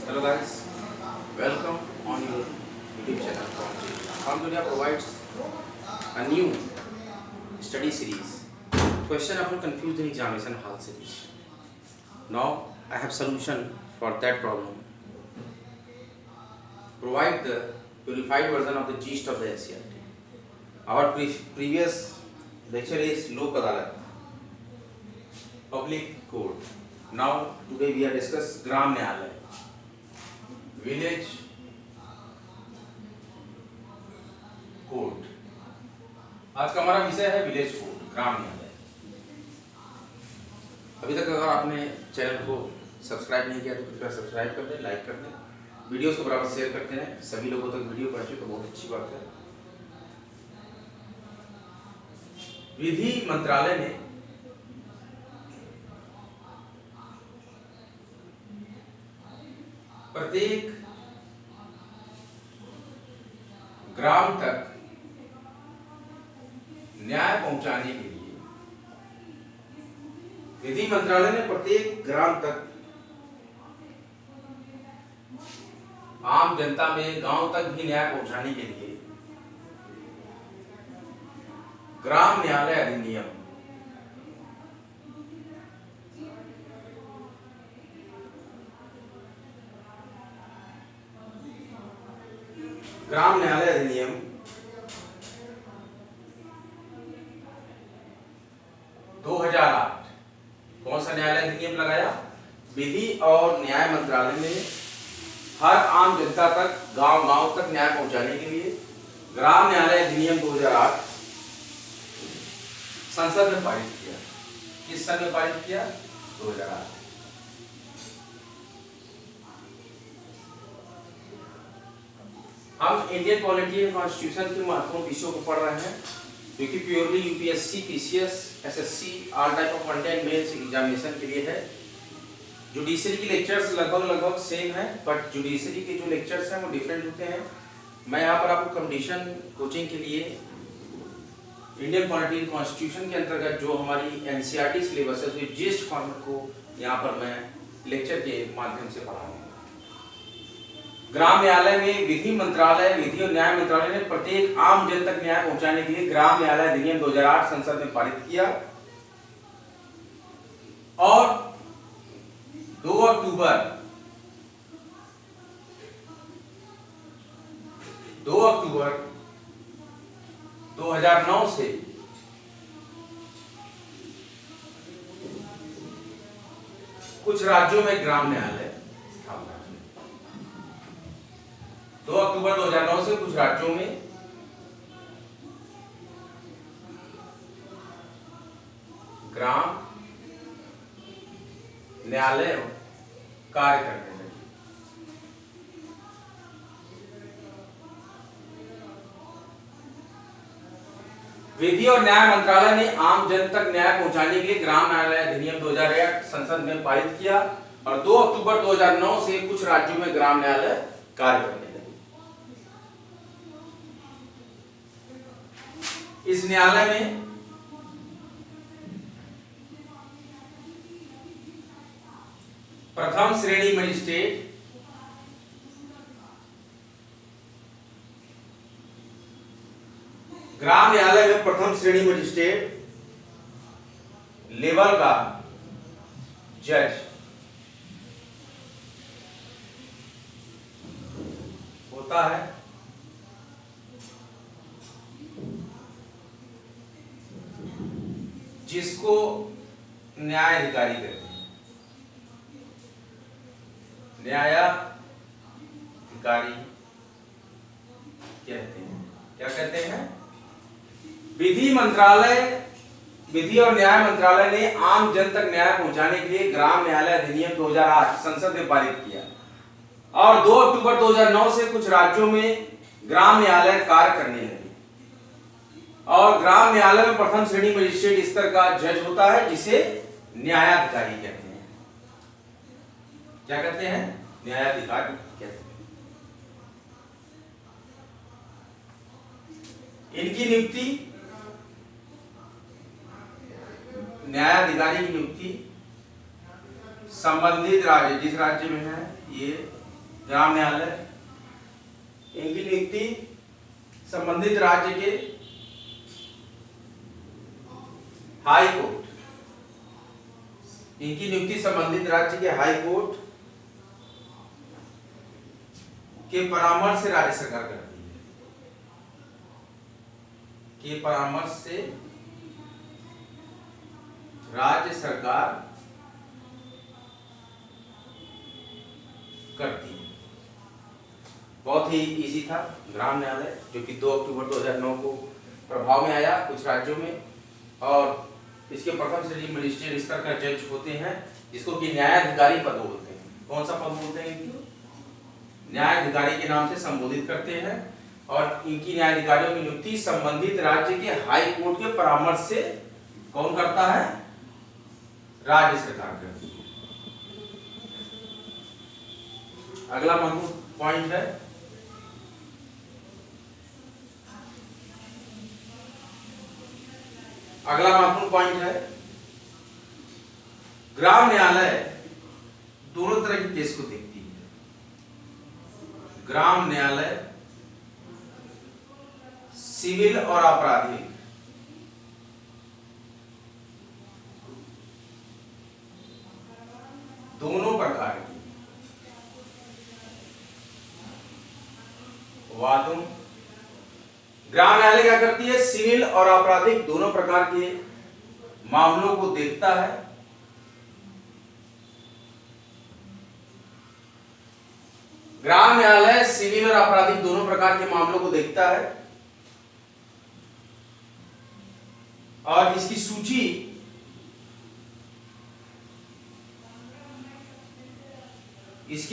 Hello guys, welcome on your YouTube channel. Farm Dunia provides a new study series, question often confused in examination hall series. Now I have solution for that problem. Provide the purified version of the gist of the NCERT. Our previous lecture is Lok Adalat, Public Code. Now today we are discuss Gram Nyayalay, Village code. आज का हमारा विषय है village code, ग्राम न्यायालय। अभी तक अगर आपने चैनल को सब्सक्राइब नहीं किया तो कृपया सब्सक्राइब कर दें, लाइक कर दें, वीडियोस को बराबर शेयर करते हैं। सभी लोगों तक वीडियो पहुंचे तो बहुत अच्छी बात है। विधि मंत्रालय ने प्रत्येक ग्राम तक न्याय पहुंचाने के लिए विधि मंत्रालय ने प्रत्येक ग्राम तक आम जनता में गांव तक भी न्याय पहुंचाने के लिए ग्राम न्यायालय अधिनियम ग्राम न्यायालय अधिनियम 2008 कौन सा न्यायालय अधिनियम लगाया? विधि और न्याय मंत्रालय ने हर आम जनता तक गांव-गांव तक न्याय पहुंचाने के लिए ग्राम न्यायालय अधिनियम 2008 संसद में पारित किया। किस सन में पारित किया? 2008। हम इंडियन पॉलिटी एंड कॉन्स्टिट्यूशन के महत्वपूर्ण विषयों को पढ़ रहे हैं, जो कि purely UPSC, PCS, SSC, all type of one time mains examination के लिए है। जुडिशरी की लेक्चर्स लगभग सेम है, बट जुडिशरी के जो लेक्चर्स हैं वो डिफरेंट होते हैं। मैं यहाँ पर आपको कंपटीशन कोचिंग के लिए इंडियन पॉलिटी एंड कॉन्स्टिट्यूशन के अंतर्गत जो हमारी एनसीईआरटी सिलेबस है उसके जिस्ट फॉर्मेट को यहाँ पर मैं लेक्चर के माध्यम से पढ़ाऊंगा। ग्राम न्यायालय में विधि मंत्रालय, विधि और न्याय मंत्रालय ने प्रत्येक आम जन तक न्याय पहुंचाने के लिए ग्राम न्यायालय अधिनियम 2008 संसद में पारित किया और 2 अक्टूबर 2009 से कुछ राज्यों में ग्राम न्यायालय 2 अक्टूबर 2009 से कुछ राज्यों में ग्राम न्यायालय कार्य करने लगे। विधि और न्याय मंत्रालय ने आम जन तक न्याय पहुंचाने के लिए ग्राम न्यायालय अधिनियम 2008 संसद में पारित किया और 2 अक्टूबर 2009 से कुछ राज्यों में ग्राम न्यायालय कार्य करने लगे। इस न्यायालय में प्रथम श्रेणी मजिस्ट्रेट, ग्राम न्यायालय में प्रथम श्रेणी मजिस्ट्रेट लेवल का जज होता है, जिसको न्यायाधिकारी कहते हैं। न्यायाधिकारी कहते हैं। क्या कहते हैं? विधि मंत्रालय, विधि और न्याय मंत्रालय ने आम जन तक न्याय पहुंचाने के लिए ग्राम न्यायालय अधिनियम 2008 संसद में पारित किया और 2 अक्टूबर 2009 से कुछ राज्यों में ग्राम न्यायालय कार्य करने लगे। और ग्राम न्यायालय में प्रथम श्रेणी मजिस्ट्रेट स्तर का जज होता है, जिसे न्यायाधिकारी कहते हैं। क्या कहते हैं? न्यायाधिकारी कहते हैं। इनकी नियुक्ति, न्यायाधिकारी की नियुक्ति संबंधित राज्य, जिस राज्य में है ये ग्राम न्यायालय, इनकी नियुक्ति संबंधित राज्य के हाई कोर्ट, इनकी नियुक्ति संबंधित राज्य के हाई कोर्ट के परामर्श से राज्य सरकार करती है, के परामर्श से राज्य सरकार करती है। बहुत ही इजी था ग्राम न्यायालय, जो कि 2 अक्टूबर 2009 को प्रभाव में आया कुछ राज्यों में, और इसके प्रथम श्रेणी मजिस्ट्रेट स्तर का जज होते हैं, जिसको कि न्यायाधिकारी पद बोलते हैं। कौन सा पद बोलते हैं इनको? न्यायाधिकारी के नाम से संबोधित करते हैं, और इनकी न्यायाधिकारियों की नियुक्ति संबंधित राज्य के हाई कोर्ट के परामर्श से कौन करता है? राज्य सरकार करती है। अगला महत्वपूर्ण पॉइंट है ग्राम न्यायालय दोनों तरह के केस को देखती है। ग्राम न्यायालय सिविल और आपराधिक दोनों प्रकार की वादों, ग्राम न्यायालय क्या करती है? सिविल और आपराधिक दोनों प्रकार के मामलों को देखता है। ग्राम न्यायालय सिविल और आपराधिक दोनों प्रकार के मामलों को देखता है, और इसकी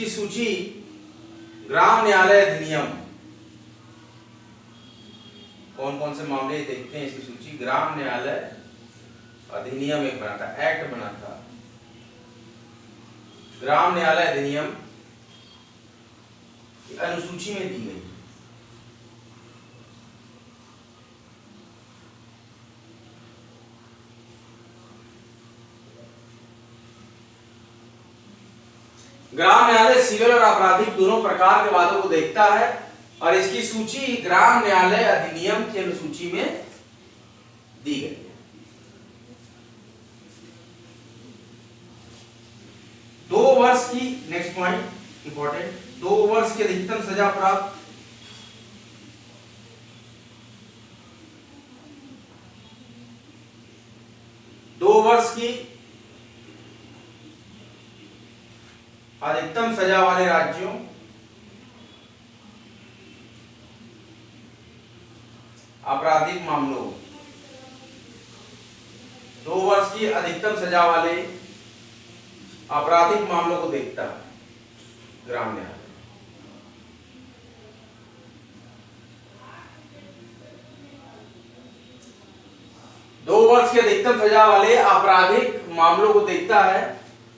सूची ग्राम न्यायालय अधिनियम, कौन कौन से मामले देखते हैं इसकी सूची? ग्राम न्यायालय अधिनियम एक बना था, एक्ट बना था, ग्राम न्यायालय अधिनियम की अनुसूची में दी गई। ग्राम न्यायालय सिविल और आपराधिक दोनों प्रकार के वादों को देखता है, और इसकी सूची ग्राम न्यायालय अधिनियम की अनुसूची में दी गई है। 2 वर्ष की, नेक्स्ट पॉइंट इंपॉर्टेंट, 2 वर्ष की अधिकतम सजा प्राप्त अधिकतम सजा वाले राज्यों आपराधिक मामलों, 2 वर्ष की अधिकतम सजा वाले आपराधिक मामलों को देखता है ग्राम न्यायालय। दो वर्ष की अधिकतम सजा वाले आपराधिक मामलों को देखता है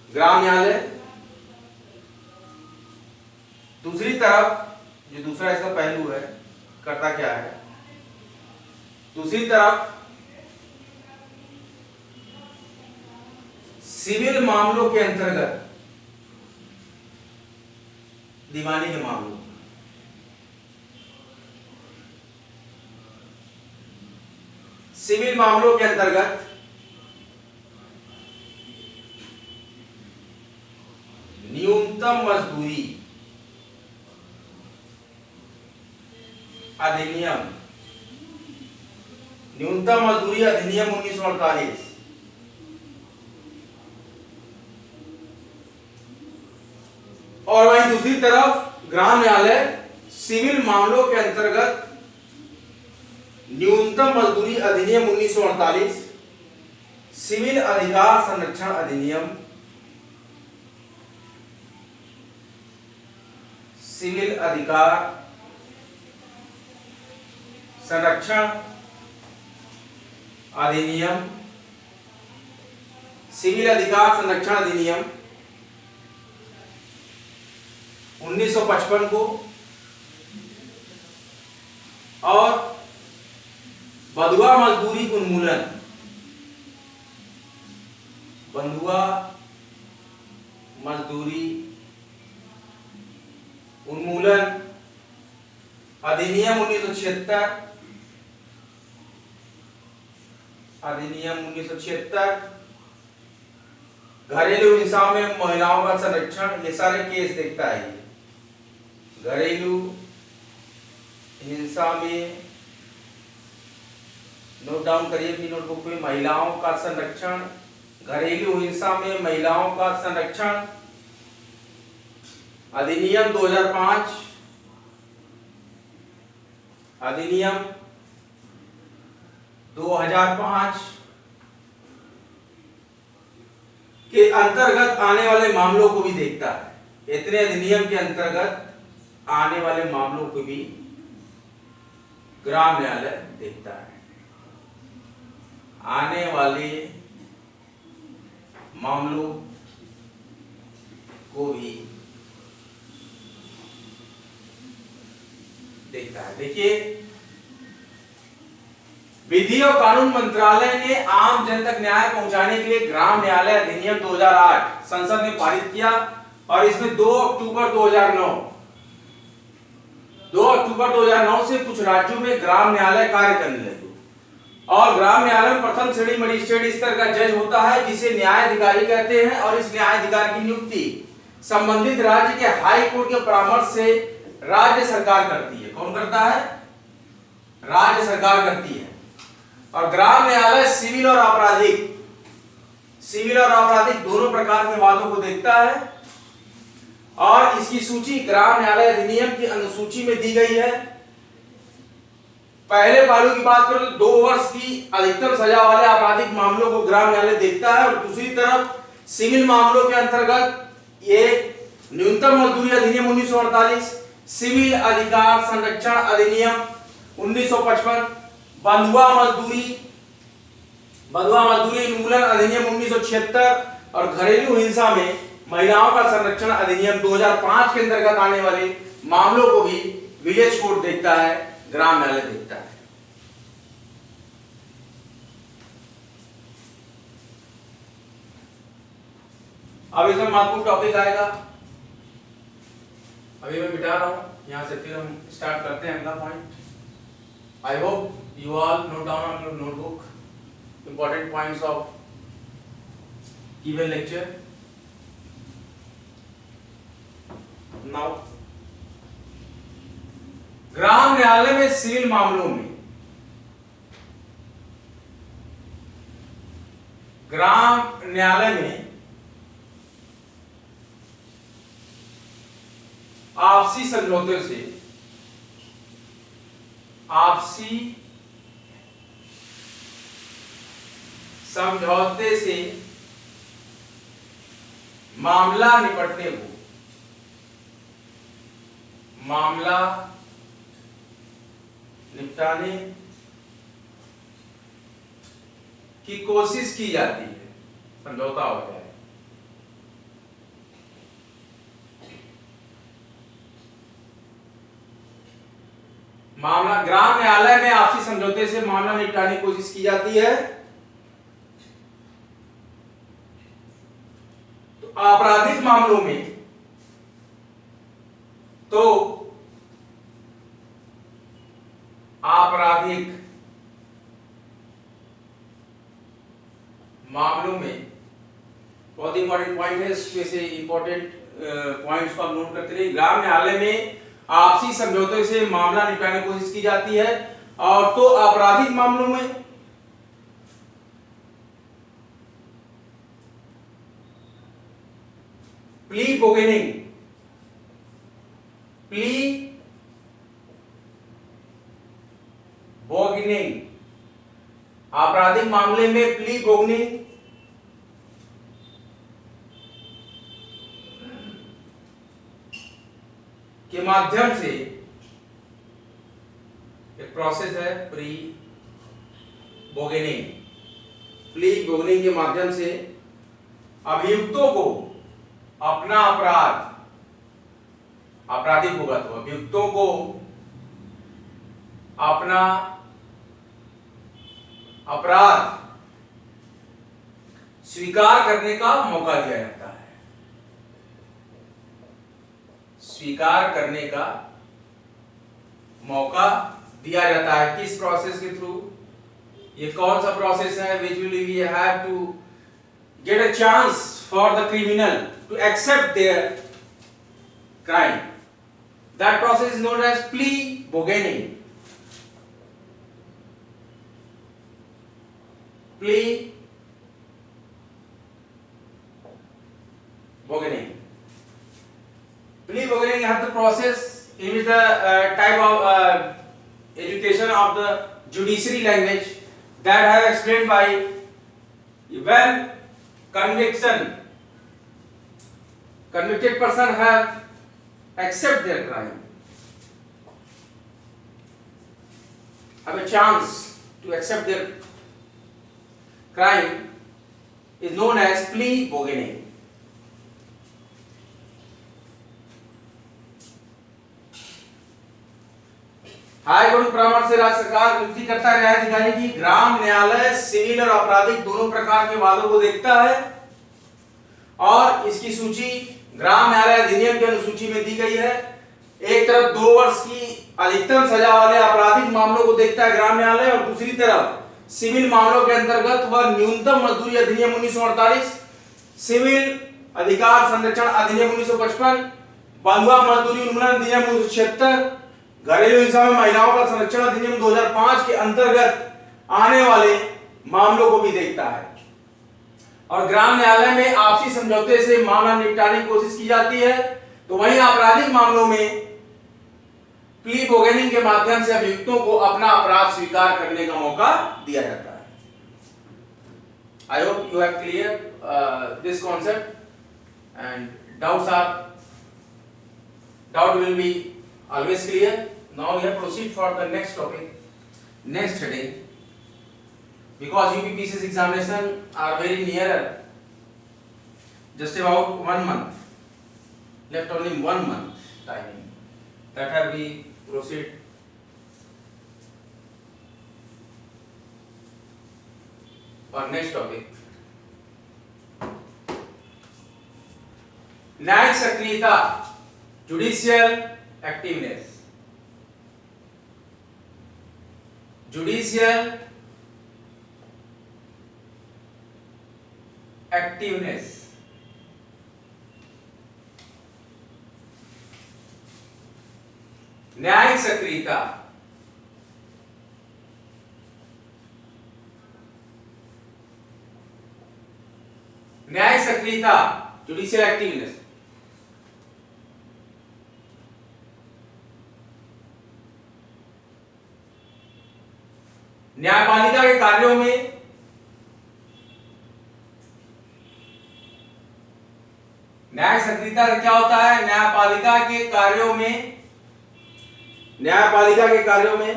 ग्राम न्यायालय। दूसरी तरफ, जो दूसरा इसका पहलू है, करता क्या है? दूसरी तरफ सिविल मामलों के अंतर्गत दीवानी के मामलों, सिविल मामलों के अंतर्गत न्यूनतम मजदूरी अधिनियम, न्यूनतम मजदूरी अधिनियम 1948, और वहीं दूसरी तरफ ग्राम न्यायालय सिविल मामलों के अंतर्गत न्यूनतम मजदूरी अधिनियम 1948, सिविल अधिकार संरक्षण अधिनियम, सिविल अधिकार संरक्षण अधिनियम, सिविल अधिकार संरक्षण अधिनियम 1955 को, और बंधुआ मजदूरी उन्मूलन, बंधुआ मजदूरी उन्मूलन अधिनियम 1976, अधिनियम 1976, घरेलू हिंसा में महिलाओं का संरक्षण, ये सारे केस देखता है। ये घरेलू हिंसा में, नोट डाउन करिए अपनी नोटबुक में, महिलाओं का संरक्षण, घरेलू हिंसा में महिलाओं का संरक्षण, अधिनियम 2005, अधिनियम 2005 के अंतर्गत आने वाले मामलों को भी देखता है। इतने अधिनियम के अंतर्गत आने वाले मामलों को भी ग्राम न्यायालय देखता है। आने वाले मामलों को भी देखता है। देखिए, विधि और कानून मंत्रालय ने आम जन तक न्याय पहुंचाने के लिए ग्राम न्यायालय अधिनियम 2008 संसद ने पारित किया और इसमें 2 अक्टूबर 2009 से कुछ राज्यों में ग्राम न्यायालय कार्य करने लगे और ग्राम न्यायालय में प्रथम श्रेणी मजिस्ट्रेट स्तर का जज होता है जिसे न्यायाधिकारी कहते हैं और इस न्यायाधिकारी की नियुक्ति संबंधित राज्य के हाई कोर्ट के परामर्श से राज्य सरकार करती है। कौन करता है? राज्य सरकार करती है। और ग्राम न्यायालय सिविल और आपराधिक दोनों प्रकार के वादों को देखता है और इसकी सूची ग्राम न्यायालय अधिनियम की अनुसूची में दी गई है। पहले पहलू की बात करें तो 2 वर्ष की अधिकतम सजा वाले आपराधिक मामलों को ग्राम न्यायालय देखता है और दूसरी तरफ सिविल मामलों के अंतर्गत ये न्यूनतम मजदूरी अधिनियम 1948, सिविल अधिकार संरक्षण अधिनियम 1955, बंधुआ मजदूरी उन्मूलन अधिनियम 1976 और घरेलू हिंसा में महिलाओं का संरक्षण अधिनियम 2005 के अंतर्गत आने वाले मामलों को भी विलेज कोर्ट देखता है, ग्राम न्यायालय देखता है। अब इसमें महत्वपूर्ण टॉपिक आएगा, अभी मैं मिटा रहा हूं, यहां से फिर हम स्टार्ट करते हैं अगला point. I hope you all note down on your notebook important points of given lecture. Now, ग्राम न्यायालय में सिविल मामलों में ग्राम न्यायालय में आपसी समझौते से मामला निपटाने की कोशिश की जाती है, समझौता हो जाए। मामला ग्राम न्यायालय में आपसी समझौते से मामला निपटाने की कोशिश की जाती है। तो आपराधिक मामलों में बहुत इंपॉर्टेंट पॉइंट है, इसमें से इंपॉर्टेंट पॉइंट्स को आप नोट करते रहिए। ग्राम न्यायालय में आपसी समझौते से मामला निपटाने की कोशिश की जाती है और तो आपराधिक मामलों में प्ली बोगनिंग, आपराधिक मामले में प्ली बोगनिंग के माध्यम से एक प्रोसेस है प्ली बोगनिंग के माध्यम से अभियुक्तों को अपना आपराधिक होगा तो अभियुक्तों को अपना अपराध स्वीकार करने का मौका दिया जाता है। स्वीकार करने का मौका दिया जाता है। किस प्रोसेस के थ्रू? ये कौन सा प्रोसेस है? Which will we have to get a chance for the criminal to accept their crime. That process is known as plea bargaining. Plea bargaining. Plea bargaining is the process in which the type of education of the judiciary language that I have explained by when convicted person have accept their crime, have a chance to accept their crime is known as plea bargaining. High court परामर्श से राज्य सरकार नियुक्ति करता है न्यायाधिकारी की। ग्राम न्यायालय civil और आपराधिक दोनों प्रकार के वादों को देखता है और इसकी सूची ग्राम न्यायालय अधिनियम की अनुसूची में दी गई है। एक तरफ 2 वर्ष की अधिकतम सजा वाले आपराधिक मामलों को देखता है ग्राम न्यायालय, और दूसरी तरफ सिविल मामलों के अंतर्गत वह न्यूनतम मजदूरी अधिनियम 1948, सिविल अधिकार संरक्षण अधिनियम 1955, बंधुआ मजदूरी उन्मूलन अधिनियम 1976, घरेलू हिंसा में महिलाओं का संरक्षण अधिनियम 2005 के अंतर्गत आने वाले मामलों को भी देखता है। और ग्राम न्यायालय में आपसी समझौते से मामला निपटाने की कोशिश की जाती है, तो वहीं आपराधिक मामलों में प्ली बोगेनिंग के माध्यम से अभियुक्तों को अपना अपराध स्वीकार करने का मौका दिया जाता है। I hope you have clear this concept and doubt will be always clear. Now we have proceed for the next topic, next heading, because UPPC's examination are very nearer, just about 1 month left, only 1 month timing. That have we proceed for next topic. न्यायिक सक्रियता, judicial activeness. Judicial activeness न्यायिक सक्रियता, न्यायिक सक्रियता, judicial activeness. न्यायपालिका के कार्यों में न्यायिक सक्रियता क्या होता है? न्यायपालिका के कार्यों में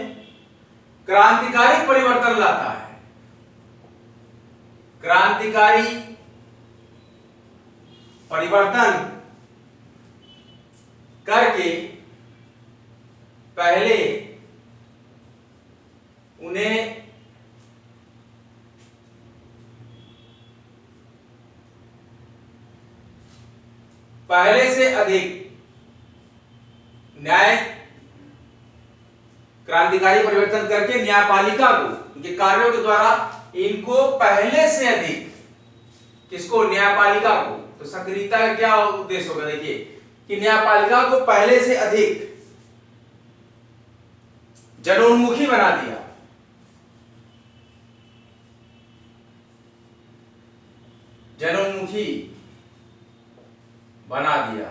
क्रांतिकारी परिवर्तन लाता है। क्रांतिकारी परिवर्तन करके पहले उन्हें पहले से अधिक क्रांतिकारी परिवर्तन करके न्यायपालिका को उनके कार्यों के द्वारा इनको पहले से अधिक, किसको? न्यायपालिका को। तो सक्रियता का क्या उद्देश्य होगा? देखिए कि न्यायपालिका को पहले से अधिक जनोन्मुखी बना दिया, जनोन्मुखी बना दिया।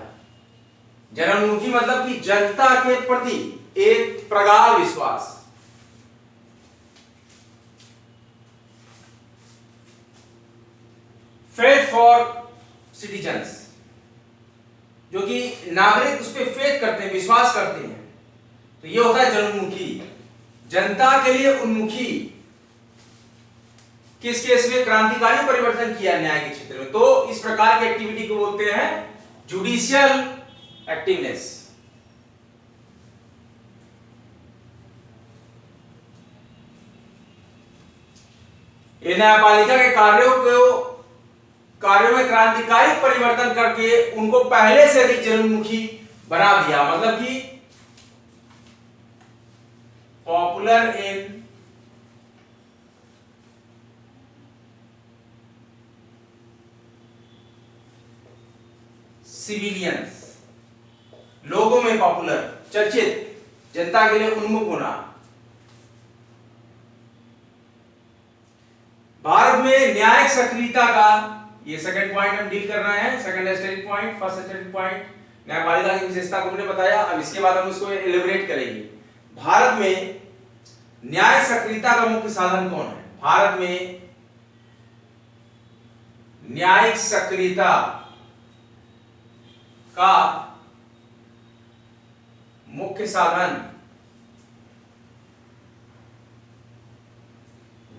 जनोन्मुखी मतलब कि जनता के प्रति एक प्रगाढ़ विश्वास, फेथ फॉर सिटीजन्स, जो कि नागरिक उस पर फेथ करते हैं, विश्वास करते हैं। तो ये होता है जनोन्मुखी, जनता के लिए उन्मुखी। किस केस में? क्रांतिकारी परिवर्तन किया न्याय के क्षेत्र में। तो इस प्रकार की एक्टिविटी को बोलते हैं जुडिशियल एक्टिवनेस। ये न्यायपालिका के कार्यों में क्रांतिकारी परिवर्तन करके उनको पहले से अधिक जनोन्मुखी बना दिया, मतलब कि पॉपुलर इन सिविलियंस, लोगों में पॉपुलर, चर्चित, जनता के लिए उन्मुख होना। भारत में न्यायिक सक्रियता का, ये सेकंड पॉइंट हम डील कर रहे हैं, second asterisk point, first asterisk point न्यायपालिका की विशेषता को हमने बताया। अब इसके बाद हम इसको एलिब्रेट करेंगे। भारत में न्यायिक सक्रियता का मुख्य साधन कौन है? भारत में न्यायिक सक्रियता का मुख्य साधन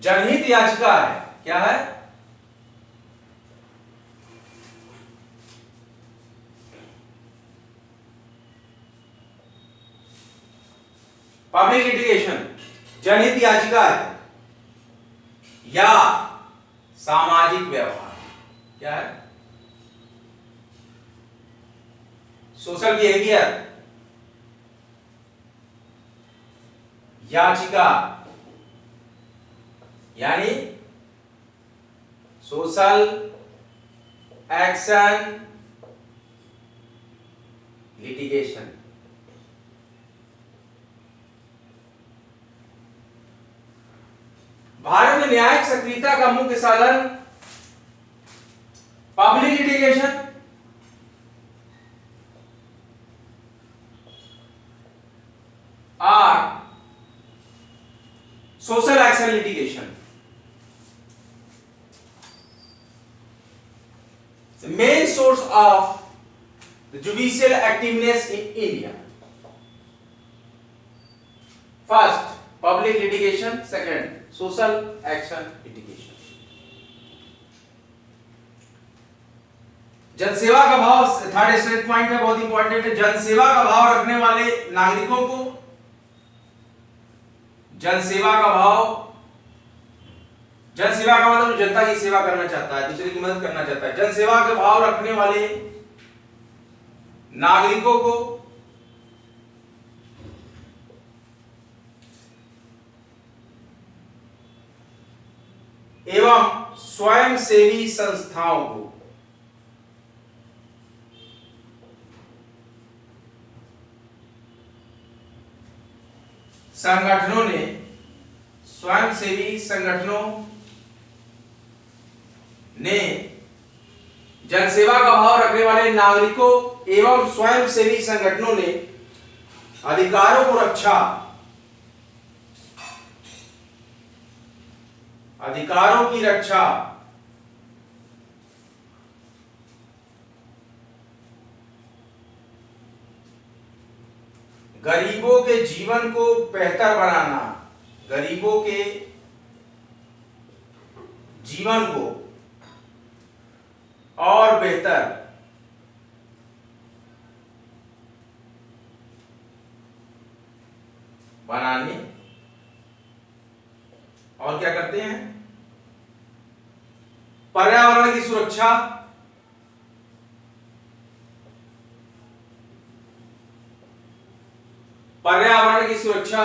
जनहित याचिका है। क्या है? पब्लिक लिटिगेशन, जनहित याचिका है, या सामाजिक व्यवहार। क्या है? सोशल बिहेवियर, याचिका यानी सोशल एक्शन लिटिगेशन। भारत में न्यायिक सक्रियता का मुख्य साधन पब्लिक लिटिगेशन, और social action litigation. The main source of the judicial activeness in India. First, public litigation. Second, social action litigation. जनसेवा का भाव, थर्ड स्टेट पॉइंट है, बहुत इंपॉर्टेंट है। जनसेवा का भाव रखने वाले नागरिकों को, जनसेवा का भाव, जनसेवा का मतलब जनता की सेवा करना चाहता है, दूसरे की मदद करना चाहता है। जनसेवा का भाव रखने वाले नागरिकों को एवं स्वयंसेवी संस्थाओं को संगठनों ने, स्वयंसेवी संगठनों ने जनसेवा का भाव रखने वाले नागरिकों एवं स्वयंसेवी संगठनों ने अधिकारों को रक्षा, अधिकारों की रक्षा गरीबों के जीवन को बेहतर बनाना, गरीबों के जीवन को और बेहतर बनाने, और क्या करते हैं? पर्यावरण की सुरक्षा, पर्यावरण की सुरक्षा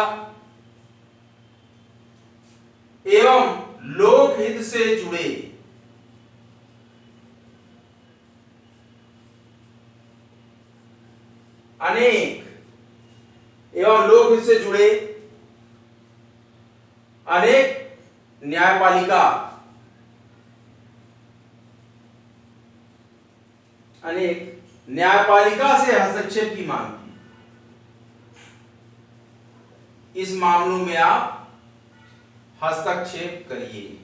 एवं लोकहित से जुड़े अनेक, एवं लोकहित से जुड़े अनेक न्यायपालिका, अनेक न्यायपालिका से हस्तक्षेप की मांग की। इस मामलों में आप हस्तक्षेप करिए।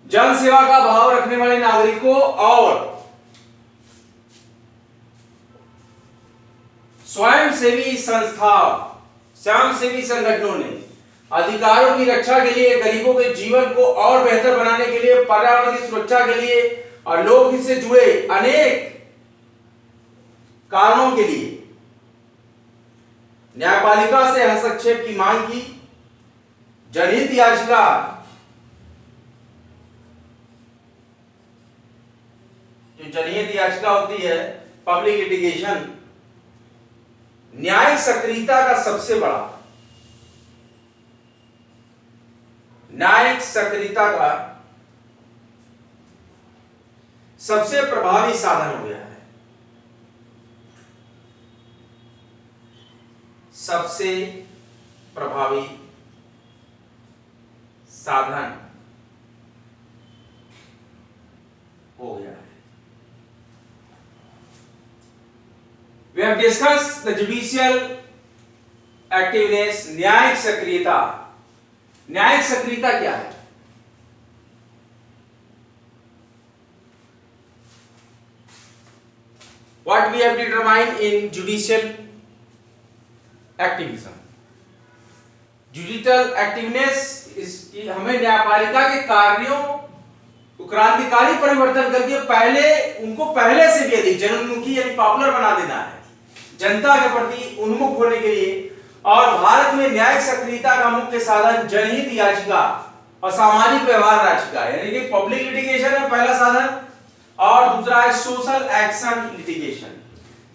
जन सेवा का भाव रखने वाले नागरिकों और स्वयंसेवी संस्था, स्वयंसेवी संगठनों ने अधिकारों की रक्षा के लिए, गरीबों के जीवन को और बेहतर बनाने के लिए, पर्यावरण की सुरक्षा के लिए और लोकहित से जुड़े अनेक कारणों के लिए न्यायपालिका से हस्तक्षेप की मांग की। जनहित याचिका जो जनहित याचिका होती है, पब्लिक लिटिगेशन, न्यायिक सक्रियता का सबसे बड़ा, न्यायिक सक्रियता का सबसे प्रभावी साधन हो गया है, सबसे प्रभावी साधन हो गया है। We have discussed the judicial activeness, न्यायिक सक्रियता। न्यायिक सक्रियता क्या है? What we have determined in judicial activism. Judicial activeness is हमें न्यायपालिका के कार्यों को क्रांतिकारी परिवर्तन करके उनको पहले से भी अधिक जनोन्मुखी यानी पॉपुलर बना देना है, जनता के प्रति उन्मुख होने के लिए। और भारत में न्यायिक सक्रियता का मुख्य साधन जनहित याचिका और सामाजिक व्यवहार याचिका यानी कि पब्लिक लिटिगेशन है पहला साधन, और दूसरा है सोशल एक्शन लिटिगेशन।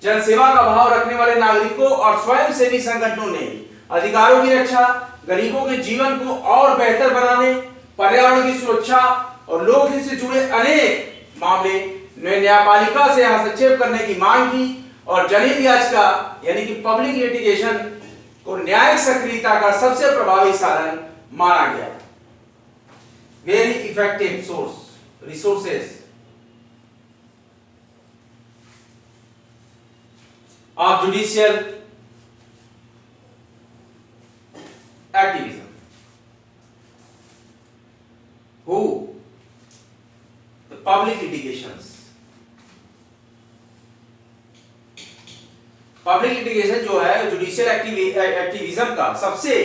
जनसेवा का भाव रखने वाले नागरिकों और स्वयंसेवी संगठनों ने अधिकारों की रक्षा, गरीबों के जीवन को और बेहतर बनाने, पर्यावरण की सुरक्षा और लोकहित से जुड़े अनेक मामले में न्यायपालिका से हस्तक्षेप करने की मांग की, और जनहित याचिका यानी कि पब्लिक लिटिगेशन को न्यायिक सक्रियता का सबसे प्रभावी साधन माना गया। Very effective resources of judicial activism. Who? The public litigations. Public litigation जो है जुडिशियल एक्टिविज्म का सबसे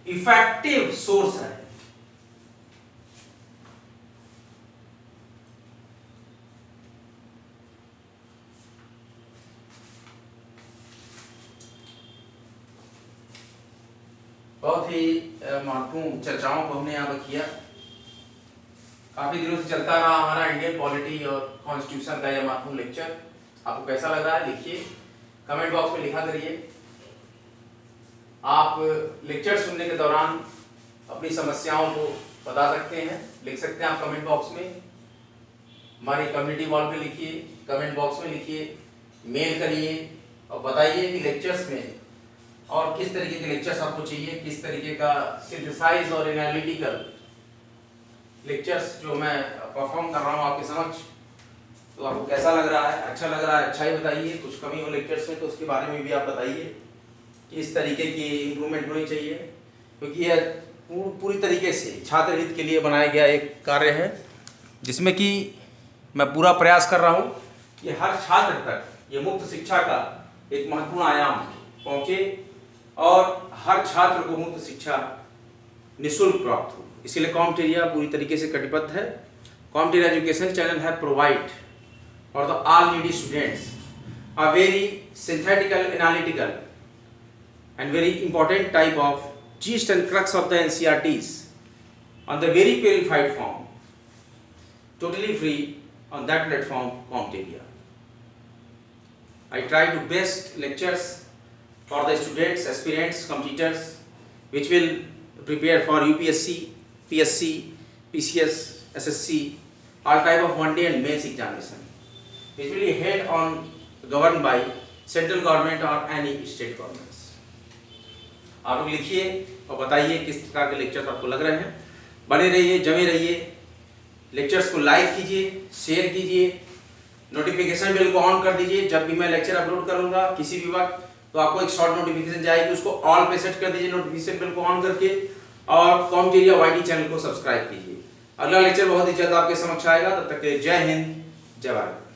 इफेक्टिव सोर्स है। बहुत ही महत्वपूर्ण चर्चाओं को हमने यहाँ पर किया। काफी दिनों से चलता रहा हमारा इंडियन पॉलिटी और कॉन्स्टिट्यूशन का यह महत्वपूर्ण लेक्चर। आपको कैसा लग रहा है लिखिए, कमेंट बॉक्स में लिखा करिए। आप लेक्चर सुनने के दौरान अपनी समस्याओं को बता सकते हैं, लिख सकते हैं आप कमेंट बॉक्स में। हमारी कम्युनिटी वॉल पे लिखिए, कमेंट बॉक्स में लिखिए, मेल करिए और बताइए कि लेक्चर्स में और किस तरीके के लेक्चर्स आपको चाहिए, किस तरीके का सिंथेसाइज और एनालिटिकल लेक्चर्स जो मैं परफॉर्म कर रहा हूँ आपके समक्ष। तो आपको कैसा लग रहा है? अच्छा लग रहा है? अच्छा ही बताइए। कुछ कमी हो लेक्चर्स में तो उसके बारे में भी आप बताइए कि इस तरीके की इम्प्रूवमेंट होनी चाहिए, क्योंकि यह पूरी तरीके से छात्र हित के लिए बनाया गया एक कार्य है, जिसमें कि मैं पूरा प्रयास कर रहा हूँ कि हर छात्र तक ये मुक्त शिक्षा का एक महत्वपूर्ण आयाम पहुँचे और हर छात्र को मुक्त शिक्षा निःशुल्क प्राप्त हो। इसीलिए कॉम्पटेरिया पूरी तरीके से कटिबद्ध है। कॉम्पटेरिया एजुकेशन चैनल है provide for the all needy students a very synthetical, analytical and very important type of gist and crux of the NCERTs on the very purified form, totally free on that platform, Competeria. I try to best lectures for the students, aspirants, competitors, which will prepare for UPSC, PSC, PCS, SSC, all type of one-day and mains examination, which will be held on governed by central government or any state governments. आप लोग लिखिए और बताइए किस प्रकार के lectures आपको लग रहे हैं। बने रहिए, जमे रहिए, लेक्चर्स को लाइक कीजिए, शेयर कीजिए, नोटिफिकेशन बेल को ऑन कर दीजिए। जब भी मैं लेक्चर अपलोड करूंगा किसी भी वक्त तो आपको एक शॉर्ट नोटिफिकेशन जाएगी, उसको ऑल पे सेट कर दीजिए नोटिफिकेशन बेल को ऑन करके, और कॉम्पटेरिया YT चैनल को सब्सक्राइब कीजिए। अगला लेक्चर बहुत ही जल्द आपके समक्ष आएगा। तब तक के लिए जय हिंद, जय भारत।